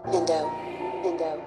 Bondo. Bondo.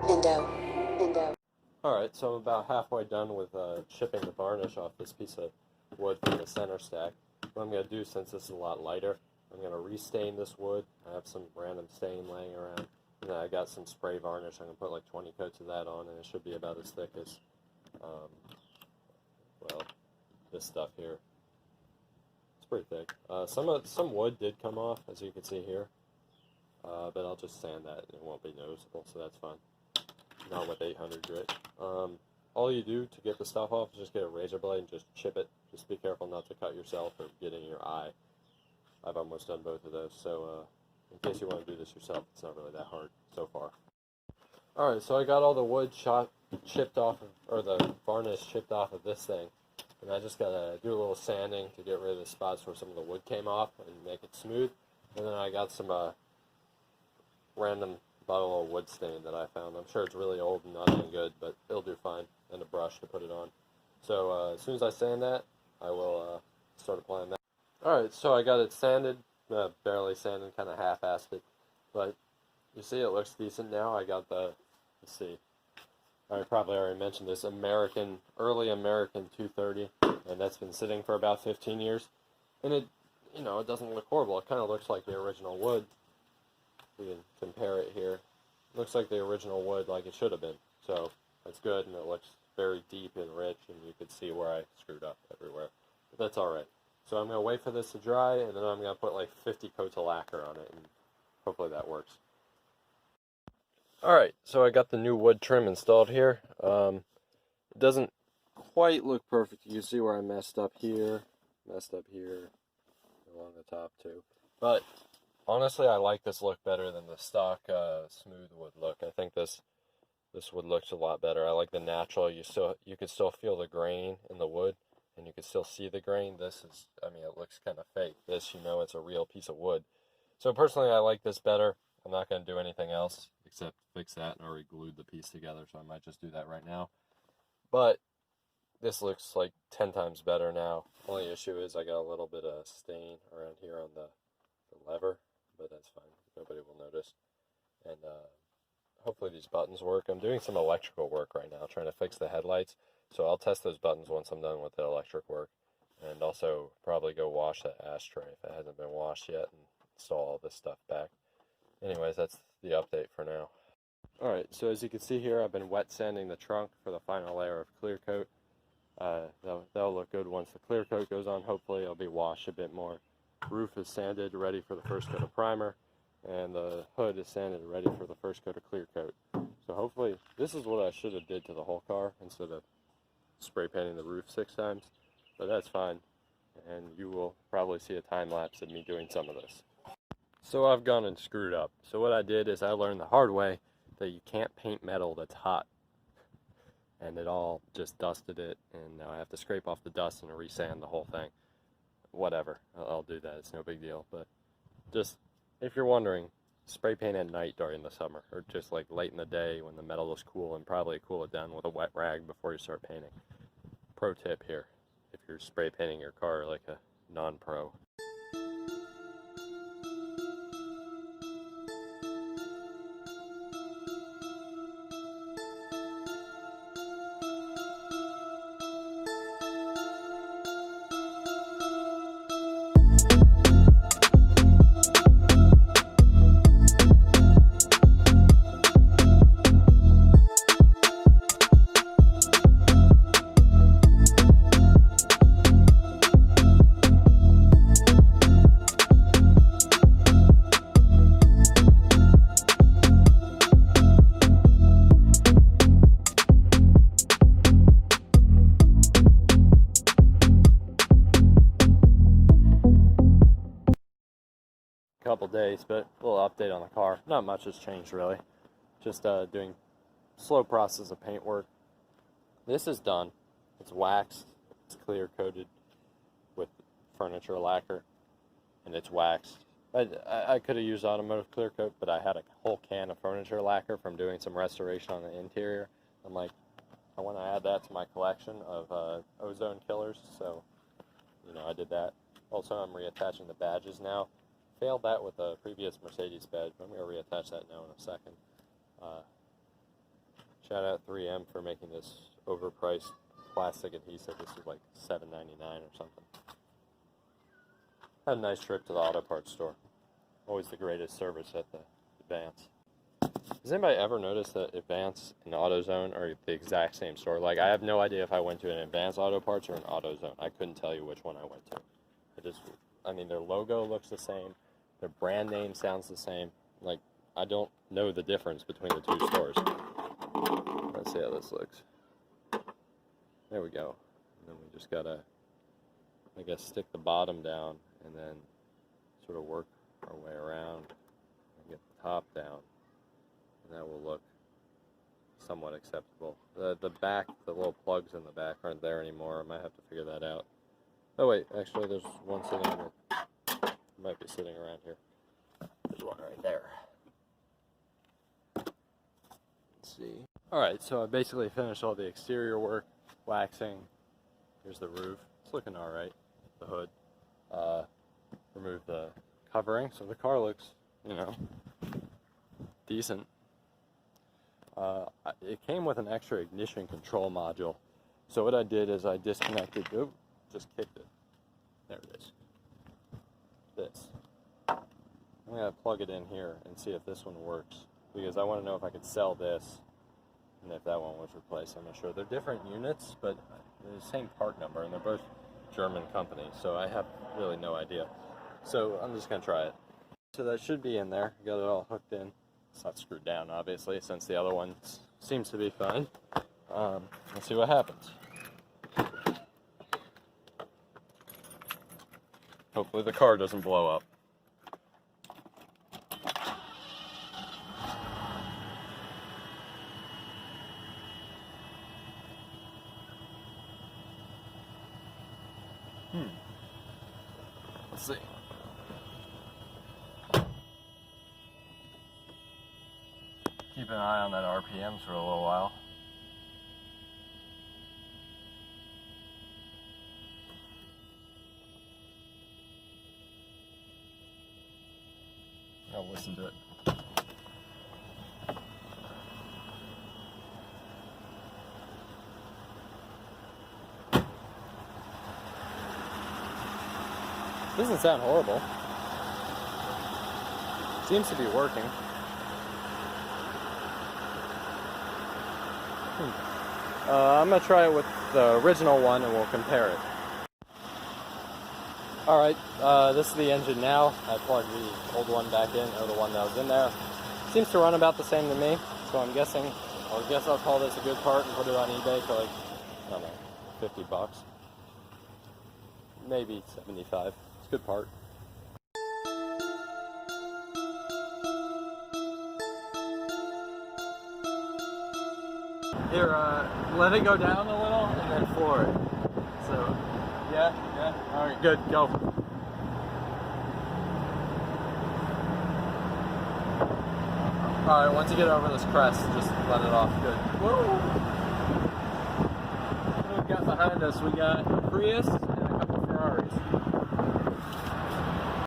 Bondo. Bondo. Alright, so I'm about halfway done with chipping the varnish off this piece of wood from the center stack. What I'm going to do, since this is a lot lighter, I'm going to restain this wood. I have some random stain laying around. And then I got some spray varnish. I'm going to put like 20 coats of that on, and it should be about as thick as, well, this stuff here. It's pretty thick. Some wood did come off, as you can see here, but I'll just sand that and it won't be noticeable, so that's fine. Not with 800 grit. All you do to get the stuff off is just get a razor blade and just chip it. Just be careful not to cut yourself or get in your eye. I've almost done both of those, so in case you want to do this yourself, it's not really that hard so far. Alright, so I got all the wood chipped off, or the varnish chipped off of this thing. And I just gotta do a little sanding to get rid of the spots where some of the wood came off and make it smooth. And then I got some random bottle of wood stain that I found. I'm sure it's really old and not even good, but it'll do fine. And a brush to put it on. So as soon as I sand that, I will start applying that. Alright, so I got it sanded, barely sanded, kind of half-assed it, but you see it looks decent now. I got the, let's see, I probably already mentioned this, early American 230, and that's been sitting for about 15 years, and it, you know, it doesn't look horrible. It kind of looks like the original wood. We can compare it here. It looks like the original wood like it should have been, so that's good, and it looks very deep and rich, and you can see where I screwed up everywhere, but that's alright. So I'm going to wait for this to dry, and then I'm going to put like 50 coats of lacquer on it, and hopefully that works. Alright, so I got the new wood trim installed here. It doesn't quite look perfect. You can see where I messed up here, along the top too. But honestly, I like this look better than the stock smooth wood look. I think this wood looks a lot better. I like the natural. You could still feel the grain in the wood, and you can still see the grain. This is, I mean, it looks kind of fake. This, you know, it's a real piece of wood. So personally, I like this better. I'm not going to do anything else except fix that, and I already glued the piece together, so I might just do that right now. But this looks like 10 times better now. Only issue is I got a little bit of stain around here on the lever, but that's fine. Nobody will notice. And hopefully these buttons work. I'm doing some electrical work right now, trying to fix the headlights. So I'll test those buttons once I'm done with the electric work. And also probably go wash that ashtray if it hasn't been washed yet, and install all this stuff back. Anyways, that's the update for now. Alright, so as you can see here, I've been wet sanding the trunk for the final layer of clear coat. That'll look good once the clear coat goes on. Hopefully it'll be washed a bit more. Roof is sanded, ready for the first coat of primer, and the hood is sanded, ready for the first coat of clear coat. So hopefully, this is what I should have did to the whole car instead of spray painting the roof 6 times, but that's fine, and you will probably see a time lapse of me doing some of this. So I've gone and screwed up. So what I did is I learned the hard way that you can't paint metal that's hot, and it all just dusted it, and now I have to scrape off the dust and resand the whole thing. Whatever, I'll do that, it's no big deal. But just, if you're wondering, spray paint at night during the summer, or just like late in the day when the metal is cool, and probably cool it down with a wet rag before you start painting. Pro tip here, if you're spray painting your car like a non-pro. Couple days, but a little update on the car. Not much has changed really. Just doing slow process of paint work. This is done. It's waxed. It's clear coated with furniture lacquer, and it's waxed. I could have used automotive clear coat, but I had a whole can of furniture lacquer from doing some restoration on the interior. I'm like, I want to add that to my collection of ozone killers, so you know I did that. Also, I'm reattaching the badges now. Failed that with a previous Mercedes badge, but I'm going to reattach that now in a second. Shout out 3M for making this overpriced plastic adhesive. This is like $7.99 or something. Had a nice trip to the auto parts store. Always the greatest service at the Advance. Has anybody ever noticed that Advance and AutoZone are the exact same store? Like, I have no idea if I went to an Advance Auto Parts or an AutoZone. I couldn't tell you which one I went to. I mean, their logo looks the same, their brand name sounds the same. Like, I don't know the difference between the two stores. Let's see how this looks. There we go. And then we just gotta, I guess, stick the bottom down and then sort of work our way around and get the top down. And that will look somewhat acceptable. The back, the little plugs in the back aren't there anymore. I might have to figure that out. Oh wait, actually there's one sitting in the, might be sitting around here. There's one right there. Let's see. Alright, so I basically finished all the exterior work, waxing. Here's the roof. It's looking alright. The hood. Remove the covering, so the car looks, you know, decent. It came with an extra ignition control module. So what I did is I disconnected, just kicked it. There it is. This. I'm going to plug it in here and see if this one works, because I want to know if I could sell this and if that one was replaced. I'm not sure. They're different units, but they're the same part number, and they're both German companies, so I have really no idea. So I'm just going to try it. So that should be in there. Got it all hooked in. It's not screwed down, obviously, since the other one seems to be fine. Let's see what happens. Hopefully the car doesn't blow up. Let's see. Keep an eye on that RPMs for a little while. I'll listen to it. Doesn't sound horrible. Seems to be working. I'm going to try it with the original one and we'll compare it. Alright, this is the engine now. I plugged the old one back in, or the one that was in there. Seems to run about the same to me, so I'm guessing, I'll call this a good part and put it on eBay for like, I don't know, 50 bucks. Maybe 75. It's a good part. Here, let it go down a little and then floor it. So, yeah, alright, good, go. Alright, once you get over this crest, just let it off, good. Whoa! What do we got behind us? We got a Prius and a couple Ferraris.